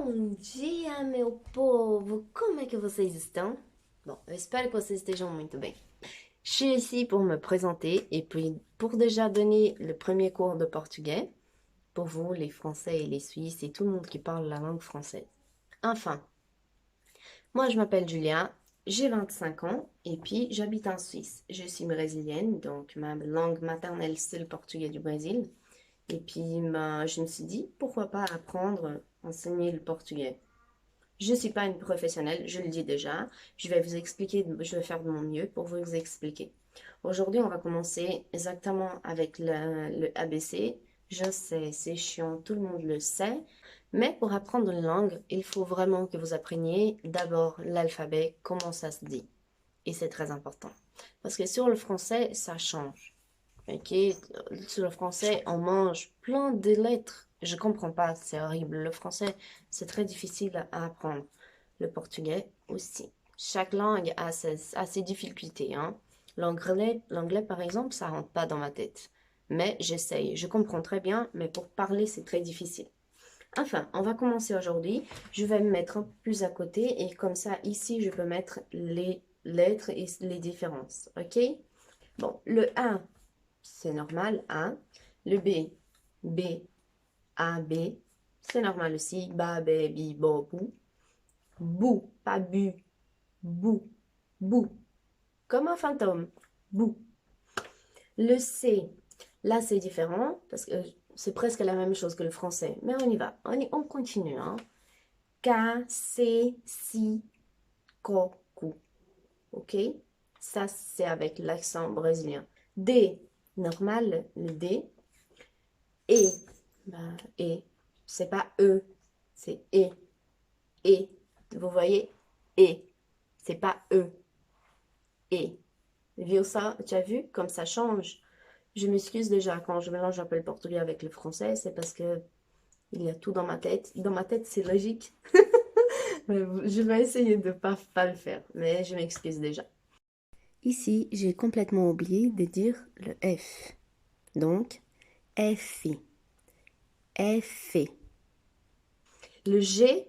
Bom dia, meu povo! Como é que vocês estão? Bom, eu espero que vocês estejam muito bem. Je suis ici pour me présenter et puis pour déjà donner le premier cours de portugais pour vous, les Français et les Suisses et tout le monde qui parle la langue française. Enfin, moi je m'appelle Julia, j'ai 25 ans et puis j'habite en Suisse. Je suis brésilienne, donc ma langue maternelle c'est le portugais du Brésil. Et puis je me suis dit, pourquoi pas apprendre, enseigner le portugais. Je ne suis pas une professionnelle, je le dis déjà. Je vais vous expliquer, je vais faire de mon mieux pour vous expliquer. Aujourd'hui, on va commencer exactement avec le ABC. Je sais, c'est chiant, tout le monde le sait. Mais pour apprendre une langue, il faut vraiment que vous appreniez d'abord l'alphabet, comment ça se dit. Et c'est très important. Parce que sur le français, ça change. Ok, sur le français, on mange plein de lettres. Je comprends pas, c'est horrible. Le français, c'est très difficile à apprendre. Le portugais aussi. Chaque langue a ses difficultés, hein. L'anglais, par exemple, ça rentre pas dans ma tête. Mais j'essaye. Je comprends très bien, mais pour parler, c'est très difficile. Enfin, on va commencer aujourd'hui. Je vais me mettre un peu plus à côté et comme ça, ici, je peux mettre les lettres et les différences. Ok? Bon, le A, c'est normal, A. Le B, B, A, B. C'est normal aussi, ba, bé, bi, bo, bou. Bou, pas bu, bou, bou. Comme un fantôme, bou. Le C, là c'est différent parce que c'est presque la même chose que le français. Mais on y va, on continue. Hein. K, C, si, ko, ku. Ok? Ça c'est avec l'accent brésilien. D, normal, le D. Et, bah, et, c'est pas E, c'est E. Et, vous voyez, et, c'est pas E, et. Viu ça, tu as vu comme ça change? Je m'excuse déjà quand je mélange un peu le portugais avec le français, c'est parce que il y a tout dans ma tête. Dans ma tête, c'est logique. Je vais essayer de pas le faire, mais je m'excuse déjà. Ici, j'ai complètement oublié de dire le F. Donc, FI. FI. Le G,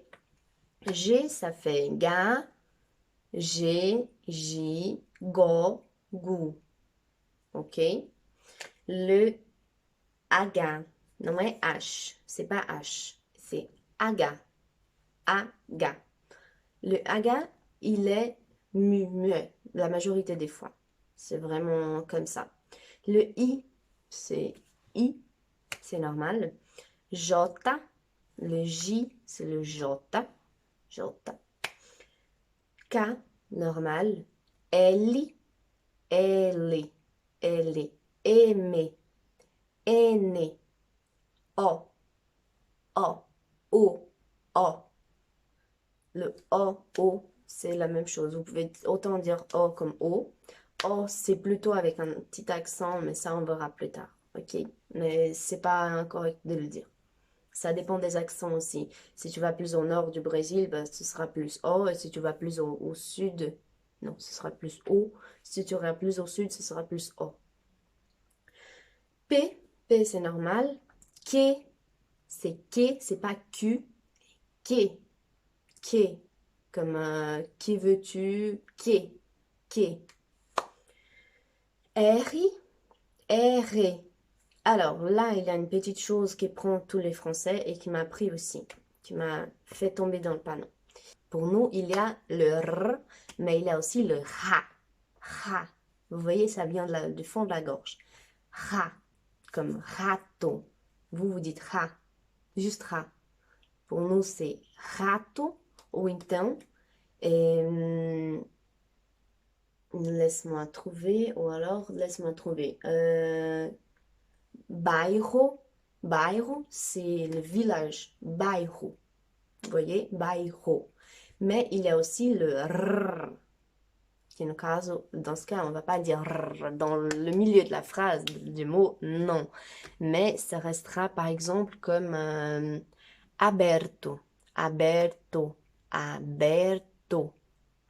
ça fait ga, G, J, go, gou. Ok? Le H, não é H, c'est pas H, c'est H, H. Le H, il est muet la majorité des fois. C'est vraiment comme ça. Le c'est I, c'est normal. J, le J, c'est le J, J. K, normal. L, L, L, aimé, aîné. O, O, O, O. Le O, O, c'est la même chose. Vous pouvez autant dire O comme O. O, c'est plutôt avec un petit accent, mais ça, on verra plus tard. Ok? Mais c'est pas incorrect de le dire. Ça dépend des accents aussi. Si tu vas plus au nord du Brésil, bah, ce sera plus O. Et si tu vas plus au sud, non, ce sera plus O. Si tu vas plus au sud, ce sera plus O. P, P c'est normal. Q, c'est pas Q. Q, Q, comme qui veux-tu, Q. R, R. Alors là, il y a une petite chose qui prend tous les Français et qui m'a pris aussi, qui m'a fait tomber dans le panneau. Pour nous, il y a le R, mais il y a aussi le RA. RA. Vous voyez, ça vient du fond de la gorge. RA, comme rato. Vous dites RA, juste RA. Pour nous, c'est rato ou então, laisse-moi trouver, ou alors laisse-moi trouver. Bairro, bairro, c'est le village. Bairro. Vous voyez, bairro. Mais il y a aussi le rrr, qui dans ce cas, on ne va pas dire rrr dans le milieu de la phrase du mot, non. Mais ça restera par exemple comme aberto, aberto, aberto,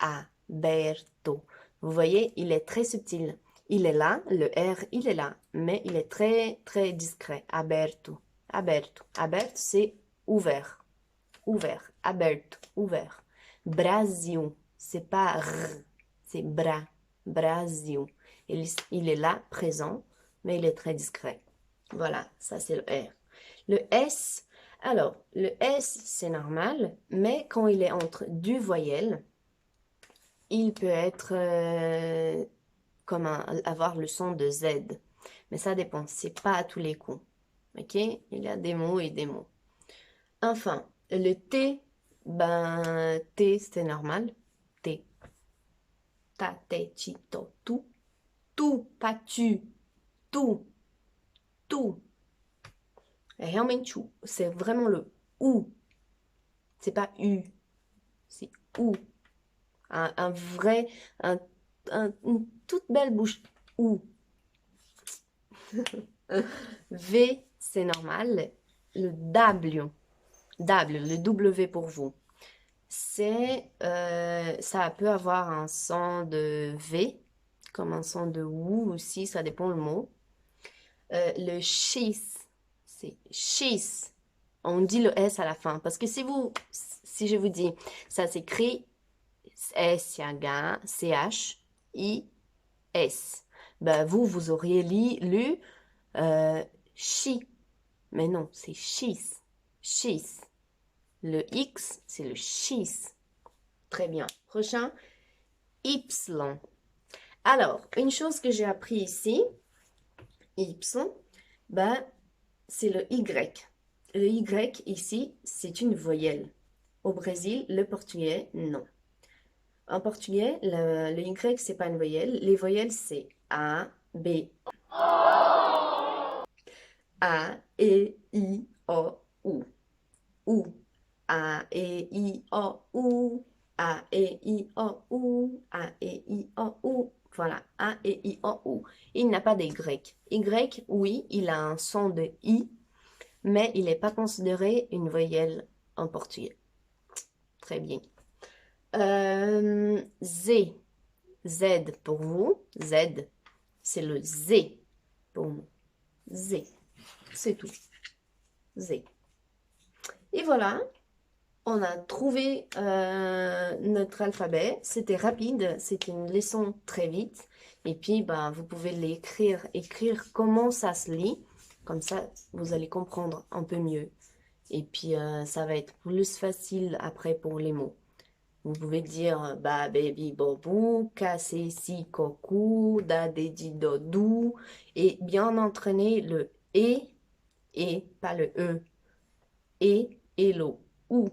aberto. Vous voyez, il est très subtil. Il est là, le R, il est là, mais il est très, très discret. Aberto, aberto. Aberto, c'est ouvert. ouvert. Aberto, ouvert. Brasil, c'est pas R, c'est bra. Brasil. Il est là, présent, mais il est très discret. Voilà, ça c'est le R. Le S, alors, le S, c'est normal, mais quand il est entre deux voyelles, il peut être avoir le son de Z. Mais ça dépend, c'est pas à tous les coups. Ok? Il y a des mots et des mots. Enfin, le T, ben, T, c'est normal. T. Ta, te, ti, to, tu. Tu, pas tu. Tu. Tu. É realmente o. C'est vraiment le OU. C'est pas U. C'est OU. Un vrai, une toute belle bouche. OU. V, c'est normal. Le W. W, le W pour vous. Ça peut avoir un son de V, comme un son de OU aussi, ça dépend le mot. Le X, c'est X. On dit le S à la fin. Parce que si je vous dis, ça s'écrit S-C-H-I-S. Ben, vous auriez lu chi. Mais non, c'est X. X. Le X, c'est le X. Très bien. Prochain, Y. Alors, une chose que j'ai appris ici, Y, ben, c'est le Y. Le Y ici, c'est une voyelle. Au Brésil, le portugais, non. En portugais, le Y, c'est pas une voyelle. Les voyelles, c'est A, B, A, E, I, O, U. U. A, E, I, O, U. A, E, I, O, U. A, E, I, O, U. Voilà, A, E, I, O, U. Il n'a pas de Y. Y, oui, il a un son de I, mais il n'est pas considéré une voyelle en portugais. Très bien. Z. Z pour vous. Z, c'est le Z pour nous. Z, c'est tout. Z. Et voilà, on a trouvé notre alphabet. C'était rapide, c'était une leçon très vite. Et puis, ben, vous pouvez l'écrire, écrire comment ça se lit. Comme ça, vous allez comprendre un peu mieux. Et puis, ça va être plus facile après pour les mots. Vous pouvez dire ba baby bobu, kase si koku, da dedi dodou et bien entraîner le et pas le e. Et l'o. Ou.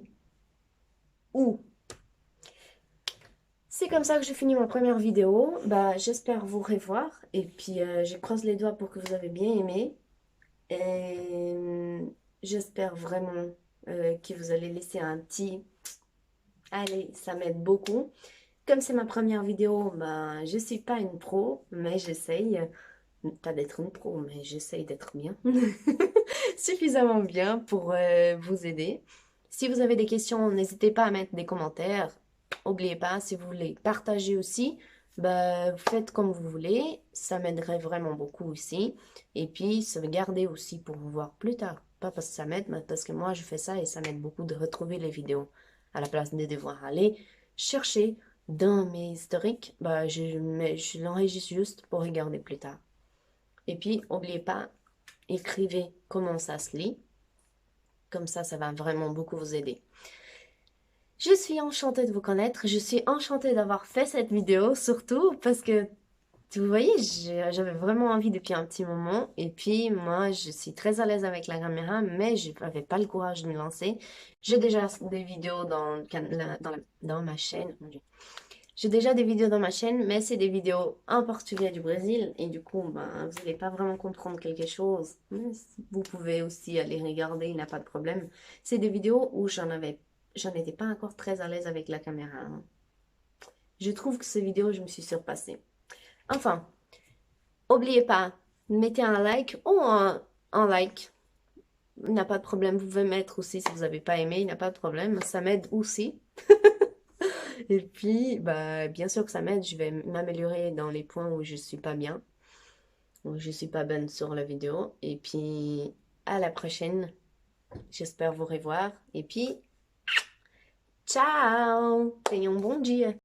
C'est comme ça que j'ai fini ma première vidéo. Bah, j'espère vous revoir. Et puis, je croise les doigts pour que vous avez bien aimé. Et j'espère vraiment que vous allez laisser un petit... Allez, ça m'aide beaucoup. Comme c'est ma première vidéo, bah, je suis pas une pro, mais j'essaye. Pas d'être une pro, mais j'essaye d'être bien. Suffisamment bien pour vous aider. Si vous avez des questions, n'hésitez pas à mettre des commentaires. N'oubliez pas, si vous voulez partager aussi, bah, faites comme vous voulez. Ça m'aiderait vraiment beaucoup aussi. Et puis, sauvegardez aussi pour vous voir plus tard. Pas parce que ça m'aide, mais parce que moi, je fais ça et ça m'aide beaucoup de retrouver les vidéos. À la place de devoir aller chercher dans mes historiques, bah, je l'enregistre juste pour regarder plus tard. Et puis, n'oubliez pas, écrivez comment ça se lit. Comme ça va vraiment beaucoup vous aider. Je suis enchantée de vous connaître. Je suis enchantée d'avoir fait cette vidéo, surtout parce que, vous voyez, j'avais vraiment envie depuis un petit moment. Et puis, moi, je suis très à l'aise avec la caméra, mais je n'avais pas le courage de me lancer. J'ai déjà des vidéos dans ma chaîne. Mon Dieu. J'ai déjà des vidéos dans ma chaîne, mais c'est des vidéos en portugais du Brésil. Et du coup, ben, vous n'allez pas vraiment comprendre quelque chose. Vous pouvez aussi aller regarder, il n'y a pas de problème. C'est des vidéos où j'en étais pas encore très à l'aise avec la caméra. Hein. Je trouve que ces vidéos, je me suis surpassée. Enfin, n'oubliez pas, mettez un like ou un like. Il n'y a pas de problème. Vous pouvez mettre aussi si vous n'avez pas aimé, il n'y a pas de problème. Ça m'aide aussi. Et puis, bah, bien sûr que ça m'aide, je vais m'améliorer dans les points où je suis pas bien, où je suis pas bonne sur la vidéo. Et puis, à la prochaine, j'espère vous revoir. Et puis, Tchau! Tenha um bom dia!